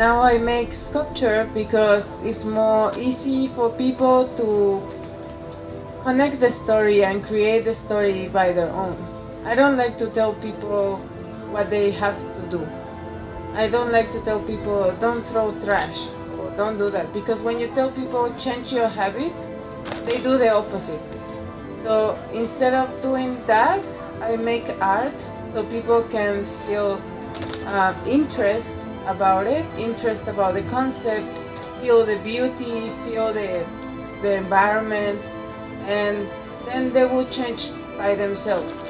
Now I make sculpture because it's more easy for people to connect the story and create the story by their own. I don't like to tell people what they have to do. I don't like to tell people don't throw trash or don't do that, because when you tell people change your habits, they do the opposite. So instead of doing that, I make art so people can feel interest about it, interest about the concept, feel the beauty, feel the environment, and then they will change by themselves.